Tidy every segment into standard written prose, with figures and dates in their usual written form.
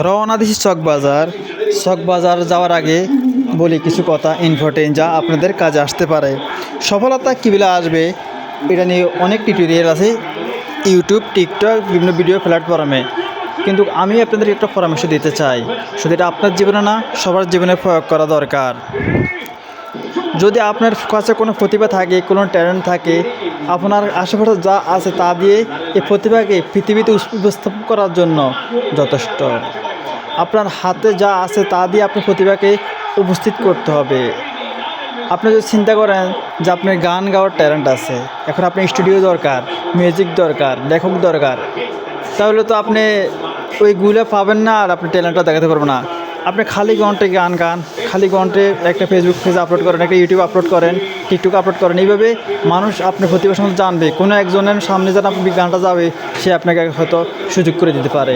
রওনা দিছি চকবাজার যাওয়ার আগে বলি কিছু কথা ইম্পর্টেন্ট যা আপনাদের কাজে আসতে পারে। সফলতা কীভাবে আসবে এটা নিয়ে অনেক টিউটোরিয়াল আছে ইউটিউব, টিকটক, বিভিন্ন ভিডিও প্ল্যাটফর্মে। কিন্তু আমি আপনাদের একটা পরামর্শ দিতে চাই, শুধু এটা আপনার জীবনে না, সবার জীবনে প্রয়োগ করা দরকার। যদি আপনার কাছে কোনো প্রতিভা থাকে, কোনো ট্যালেন্ট থাকে, আপনার আশেপাশে যা আছে তা দিয়ে এই প্রতিভাকে পৃথিবীতে উপস্থাপন করার জন্য যথেষ্ট। আপনার হাতে যা আছে তা দিয়ে আপনার প্রতিভাকে উপস্থিত করতে হবে। আপনি যদি চিন্তা করেন যে আপনার গান গাওয়ার ট্যালেন্ট আছে, এখন আপনার স্টুডিও দরকার, মিউজিক দরকার, লেখক দরকার, তাহলে তো আপনি ওইগুলো পাবেন না আর আপনি ট্যালেন্টটা দেখাতে পারবেন না। আপনি খালি কণ্ঠে গান, খালি কণ্ঠে একটা ফেসবুক পেজে আপলোড করেন, একটা ইউটিউব আপলোড করেন, টিকটক আপলোড করেন। এইভাবে মানুষ আপনার প্রতিভা সম্বন্ধে জানবে। কোনো একজনের সামনে যেন আপনি গানটা যাবে, সে আপনাকে হয়তো সুযোগ করে দিতে পারে।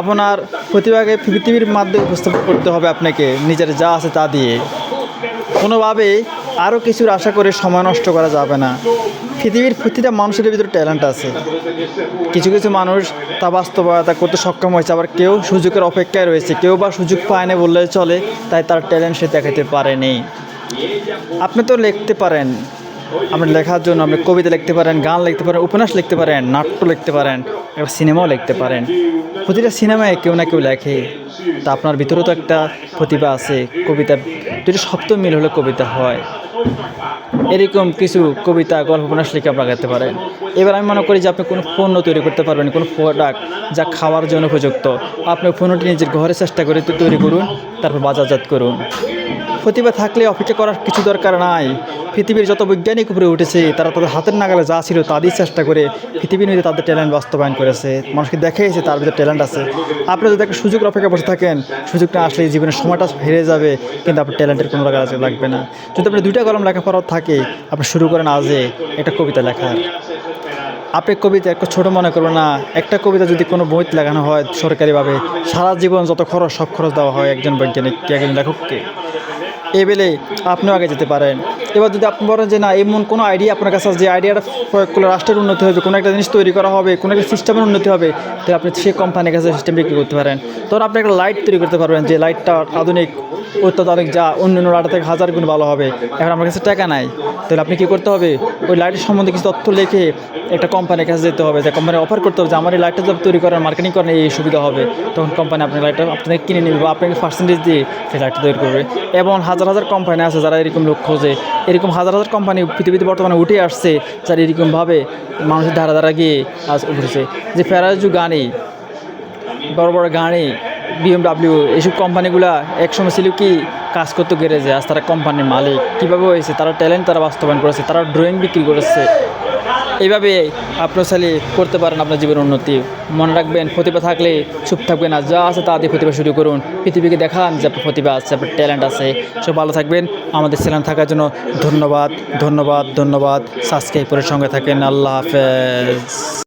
আপনার প্রতিভাকে পৃথিবীর মাধ্যমে উপস্থাপন করতে হবে আপনাকে, নিজের যা আছে তা দিয়ে। কোনোভাবে আরও কিছুর আশা করে সময় নষ্ট করা যাবে না। পৃথিবীর প্রতিটা মানুষের ভিতরে ট্যালেন্ট আছে। কিছু কিছু মানুষ তা বাস্তবায়তা করতে সক্ষম হয়েছে, আবার কেউ সুযোগের অপেক্ষায় রয়েছে, কেউ বা সুযোগ পায় না বললে চলে, তাই তার ট্যালেন্ট সে দেখাতে পারেনি। আপনি তো লিখতে পারেন, আপনি লেখার জন্য আপনি কবিতা লিখতে পারেন, গান লিখতে পারেন, উপন্যাস লিখতে পারেন, নাট্য লিখতে পারেন, এবার সিনেমাও লিখতে পারেন। প্রতিটা সিনেমায় কেউ না কেউ লেখে, তা আপনার ভিতরেও তো একটা প্রতিভা আছে। কবিতা দুটো শব্দ মিল হলে কবিতা হয়। এরকম কিছু কবিতা, গল্প, উপন্যাস লিখে আপনারা লিখতে পারেন। এবার আমি মনে করি যে আপনি কোনো পণ্য তৈরি করতে পারবেন, কোনো প্রোডাক্ট যা খাওয়ার জন্য উপযুক্ত। আপনি পণ্যটি নিজের ঘরে চেষ্টা করে তৈরি করুন, তারপর বাজারজাত করুন। প্রতিভা থাকলে অপেক্ষা করার কিছু দরকার নাই। পৃথিবীর যত বৈজ্ঞানিক উপরে উঠেছে, তারা তাদের হাতের নাগালে যা ছিল তা দিয়ে চেষ্টা করে পৃথিবীর মধ্যে তাদের ট্যালেন্ট বাস্তবায়ন করেছে, মানুষকে দেখিয়েছে তার ভিতরে ট্যালেন্ট আছে। আপনি যদি একটা সুযোগ অপেক্ষা বসে থাকেন, সুযোগটা আসলে জীবনের সময়টা হেরে যাবে, কিন্তু আপনার ট্যালেন্টের কোনো কাজে লাগবে না। যদি আপনি 2টা কলম লেখাপড়া থাকে, আপনি শুরু করেন আজে একটা কবিতা লেখার। আপনি কবিতা একটা ছোটো মনে করবেন না। একটা কবিতা যদি কোনো বইতে লাগানো হয় সরকারিভাবে, সারা জীবন যত খরচ সব খরচ দেওয়া হয় একজন বৈজ্ঞানিককে, একজন লেখককে। এই বেলে আপনিও আগে যেতে পারেন। এবার যদি আপনি বলেন যে না, এমন কোনো আইডিয়া আপনার কাছে আছে যে আইডিয়াটা প্রয়োগ করলে রাষ্ট্রের উন্নতি হবে, কোনো একটা জিনিস তৈরি করা হবে, কোনো একটা সিস্টেমের উন্নতি হবে, তাহলে আপনি সেই কোম্পানির কাছে সিস্টেম বিক্রি করতে পারেন। তখন আপনি একটা লাইট তৈরি করতে পারবেন, যে লাইটটা আধুনিক, অত্যাধুনিক, যা অন্য লাইট থেকে 1000 গুণ ভালো হবে। এখন আমার কাছে টাকা নাই, তাহলে আপনি কী করতে হবে, ওই লাইটের সম্বন্ধে কিছু তথ্য লিখে একটা কোম্পানির কাছে যেতে হবে, যে কোম্পানি অফার করতে হবে যে আমার এই লাইটটা যখন তৈরি করেন, মার্কেটিং করেন, এই সুবিধা হবে। তখন কোম্পানি আপনার লাইটটা আপনাকে কিনে নেবে বা আপনাকে পার্সেন্টেজ দিয়ে সেই লাইটটা তৈরি করবে। এবং হাজার হাজার কোম্পানি আছে যারা এরকম লোক খোঁজে। এরকম হাজার হাজার কোম্পানি পৃথিবীতে বর্তমানে উঠে আসছে, যারা এরকমভাবে মানুষের ধারা গিয়ে আজ উঠেছে। যে ফেরাজু গাড়ি, বড় বড় গাড়ি, BMW, এইসব কোম্পানিগুলা একসময় ছিল কি কাজ করতে গ্যারেজে, আজ তারা কোম্পানির মালিক। কীভাবে হয়েছে? তারা ট্যালেন্ট তারা বাস্তবায়ন করেছে, তারা ড্রয়িং বিক্রি করেছে। এইভাবে আপনার ছেলে করতে পারেন আপনার জীবনের উন্নতি। মনে রাখবেন, প্রতিভা থাকলে চুপ থাকবেন না, যা আছে তা দিয়ে প্রতিভা শুরু করুন। পৃথিবীকে দেখান যে আপনার প্রতিভা আছে, আপনার ট্যালেন্ট আছে। সব ভালো থাকবেন। আমাদের চ্যানেল থাকার জন্য ধন্যবাদ। সাবস্ক্রাইব করে সঙ্গে থাকেন। আল্লাহ হাফেজ।